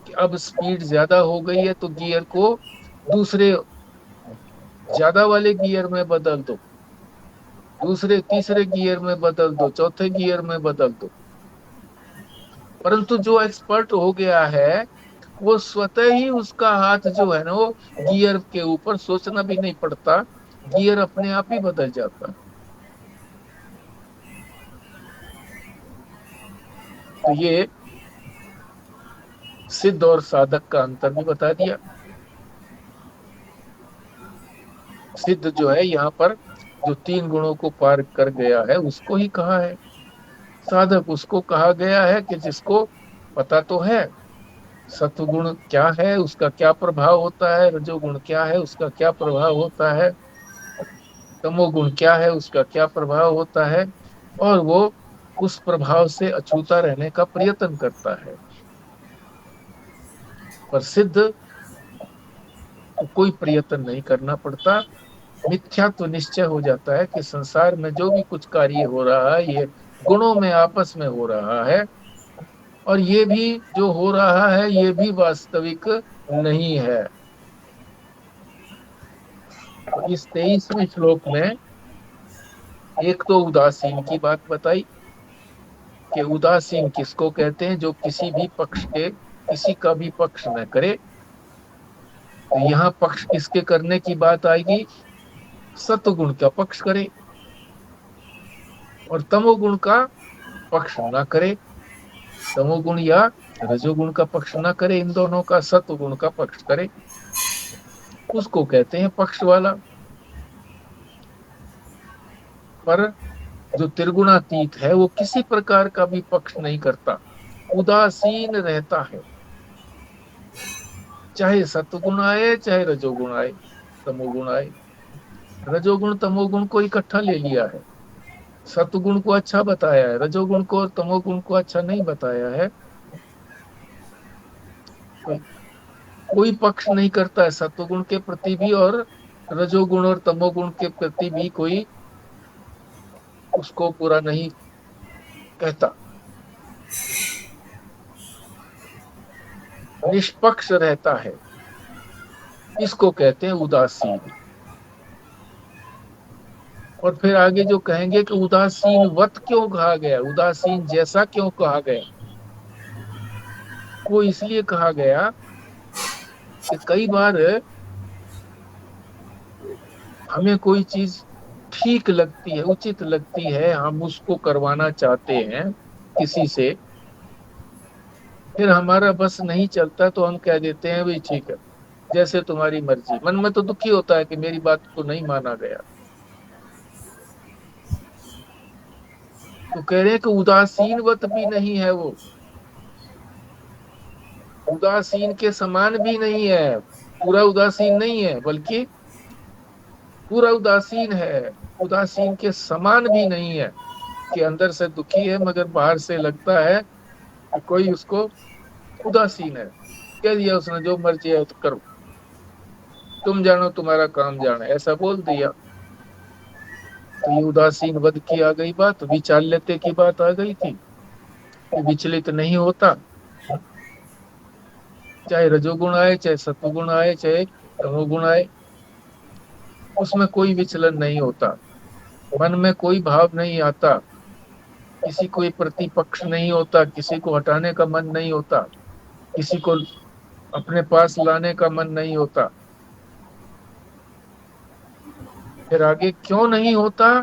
कि अब स्पीड ज्यादा हो गई है तो गियर को दूसरे ज्यादा वाले गियर में बदल दो, दूसरे तीसरे गियर में बदल दो, चौथे गियर में बदल दो। परंतु जो एक्सपर्ट हो गया है वो स्वतः ही, उसका हाथ जो है ना, वो गियर के ऊपर सोचना भी नहीं पड़ता, गियर अपने आप ही बदल जाता। तो ये सिद्ध और साधक का अंतर भी बता दिया। सिद्ध जो है यहाँ पर, जो 3 गुणों को पार कर गया है उसको ही कहा है। साधक उसको कहा गया है कि जिसको पता तो है सत्वगुण क्या है, उसका क्या प्रभाव होता है, रजोगुण क्या है, उसका क्या प्रभाव होता है, तमोगुण क्या है, उसका क्या प्रभाव होता है, और वो उस प्रभाव से अछूता रहने का प्रयत्न करता है। पर सिद्ध को कोई प्रयत्न नहीं करना पड़ता, मिथ्या तो निश्चय हो जाता है कि संसार में जो भी कुछ कार्य हो रहा है ये गुणों में आपस में हो रहा है, और ये भी जो हो रहा है ये भी वास्तविक नहीं है। इस 23वें श्लोक में एक तो उदासीन की बात बताई कि उदासीन किसको कहते हैं? जो किसी भी पक्ष के, किसी का भी पक्ष न करे। तो यहाँ पक्ष किसके करने की बात आएगी? सत्वगुण का पक्ष करे और तमोगुण का पक्ष ना करे, तमोगुण या रजोगुण का पक्ष ना करे, इन दोनों का सत्वगुण का पक्ष करे, उसको कहते हैं पक्ष वाला। पर जो त्रिगुणातीत है वो किसी प्रकार का भी पक्ष नहीं करता, उदासीन रहता है। चाहे सत्वगुण आए, चाहे रजोगुण आए, तमोगुण आए। रजोगुण तमोगुण को इकट्ठा ले लिया है, सत्वगुण को अच्छा बताया है, रजोगुण को और तमोगुण को अच्छा नहीं बताया है। कोई पक्ष नहीं करता है सत्वगुण के प्रति भी और रजोगुण और तमोगुण के प्रति भी कोई उसको बुरा नहीं कहता, निष्पक्ष रहता है, इसको कहते हैं उदासीन। और फिर आगे जो कहेंगे कि उदासीन वत क्यों कहा गया, उदासीन जैसा क्यों कहा गया, वो इसलिए कहा गया कि कई बार हमें कोई चीज ठीक लगती है, उचित लगती है, हम उसको करवाना चाहते हैं किसी से, फिर हमारा बस नहीं चलता तो हम कह देते हैं भाई ठीक है, जैसे तुम्हारी मर्जी। मन में तो दुखी होता है कि मेरी बात को नहीं माना गया। तो कह रहे हैं कि उदासीन वत भी नहीं है वो, उदासीन के समान भी नहीं है, पूरा उदासीन नहीं है बल्कि पूरा उदासीन है, उदासीन के समान भी नहीं है कि अंदर से दुखी है मगर बाहर से लगता है कि कोई उसको उदासीन है। कह दिया उसने जो मर्जी है तो करो, तुम जानो तुम्हारा काम जाने, ऐसा बोल दिया। तो ये उदासीन वद की आ गई बात, विचाल्यते की बात आ गई थी, विचलित नहीं होता, चाहे रजोगुण आए, चाहे सत्वगुण आए, चाहे तमोगुण आए, उसमें कोई विचलन नहीं होता, मन में कोई भाव नहीं आता, किसी कोई प्रतिपक्ष नहीं होता, किसी को हटाने का मन नहीं होता, किसी को अपने पास लाने का मन नहीं होता। फिर आगे क्यों नहीं होता,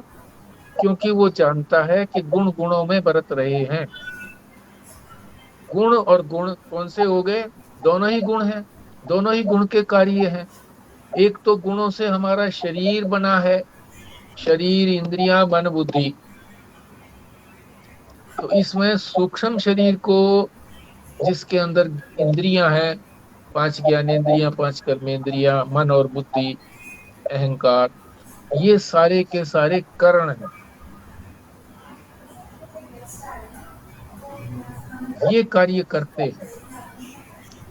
क्योंकि वो जानता है कि गुण गुणों में बरत रहे हैं। गुण और गुण कौन से हो गए, दोनों ही गुण हैं, दोनों ही गुण के कार्य हैं। एक तो गुणों से हमारा शरीर बना है, शरीर इंद्रियां मन बुद्धि, तो इसमें सूक्ष्म शरीर को, जिसके अंदर इंद्रियां हैं, 5 ज्ञानेंद्रियां, 5 कर्मेंद्रियां, मन और बुद्धि, अहंकार, ये सारे के सारे करण हैं, ये कार्य करते हैं।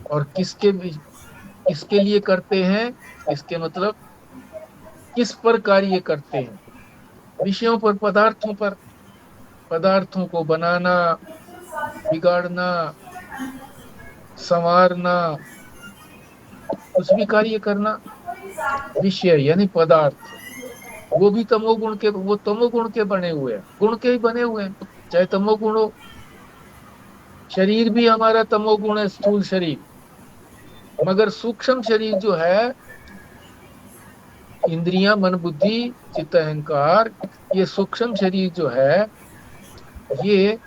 और किसके लिए करते हैं, इसके मतलब किस पर कार्य करते हैं, विषयों पर, पदार्थों पर, पदार्थों को बनाना, बिगाड़ना, संवारना, कुछ भी कार्य करना, विषय यानी पदार्थ, वो भी तमोगुण के, वो तमोगुण के बने हुए हैं, गुण के ही बने हुए हैं, चाहे तमोगुण हो। शरीर भी हमारा तमोगुण है, स्थूल शरीर, मगर सूक्ष्म शरीर जो है, इंद्रियां मन बुद्धि चित्त अहंकार, ये सूक्ष्म शरीर जो है ये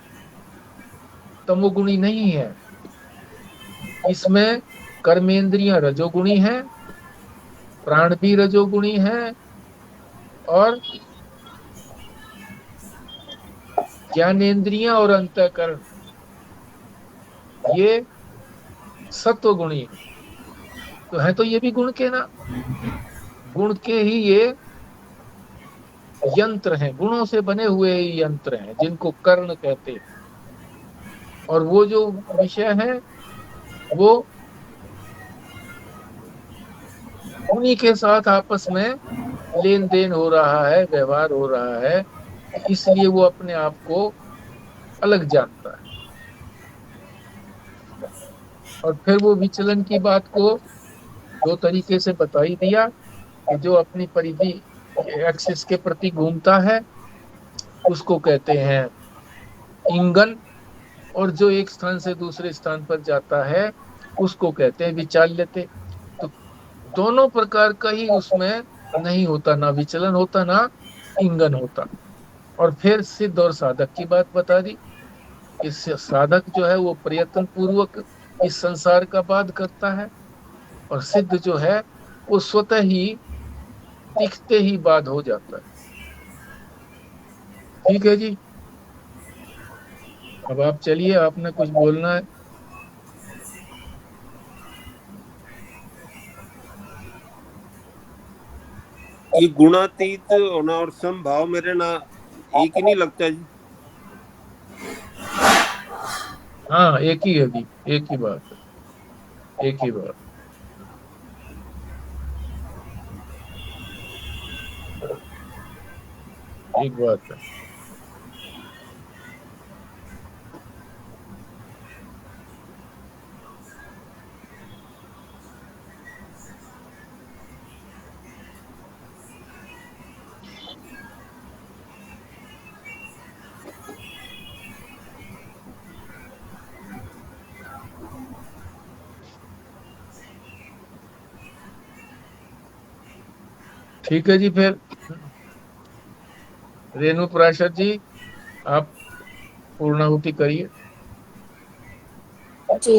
तमोगुणी नहीं है, इसमें कर्मेंद्रियां रजोगुणी है, प्राण भी रजोगुणी है, और ज्ञानेंद्रियां और अंतःकरण ये सत्वगुणी है। तो है तो ये भी गुण के ना, गुण के ही ये यंत्र हैं, गुणों से बने हुए यंत्र हैं जिनको कर्ण कहते हैं। और वो जो विषय है वो उन्हीं के साथ आपस में लेन देन हो रहा है, व्यवहार हो रहा है, इसलिए वो अपने आप को अलग जानता है। और फिर वो विचलन की बात को दो तरीके से बता ही दिया कि जो अपनी परिधि एक्सिस के प्रति घूमता है उसको कहते हैं इंगन, और जो एक स्थान से दूसरे स्थान पर जाता है उसको कहते हैं विचाल्यते। तो दोनों प्रकार का ही उसमें नहीं होता, ना विचलन होता ना इंगन होता। और फिर सिद्ध और साधक की बात बता दी, इस साधक जो है वो प्रयत्न पूर्वक इस संसार का बाध करता है, और सिद्ध जो है वो स्वतः ही दिखते ही बाध हो जाता है। ठीक है जी, अब आप चलिए, आपने कुछ बोलना है। ये गुणातीत होना और समभाव मेरे ना एक ही नहीं लगता जी? हाँ एक ही है जी, एक ही बात है, एक ही बात। ठीक बात है। ठीक है जी, फिर रेणु पराशर जी, आप पूर्णाहुति करिए। जी।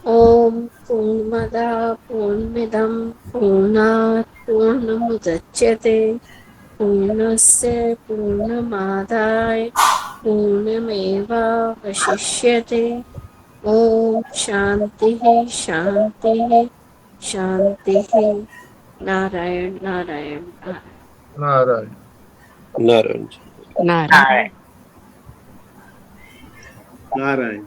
ओम पूर्णमदः पूर्णमिदं पूर्णात् पूर्णमुदच्यते पूर्णस्य पूर्णमादाय पूर्णमेवावशिष्यते। ओम शांतिः शांतिः शांतिः। नारायण नारायण नारायण। नारायण। नारायण जी। नारायण। नारायण।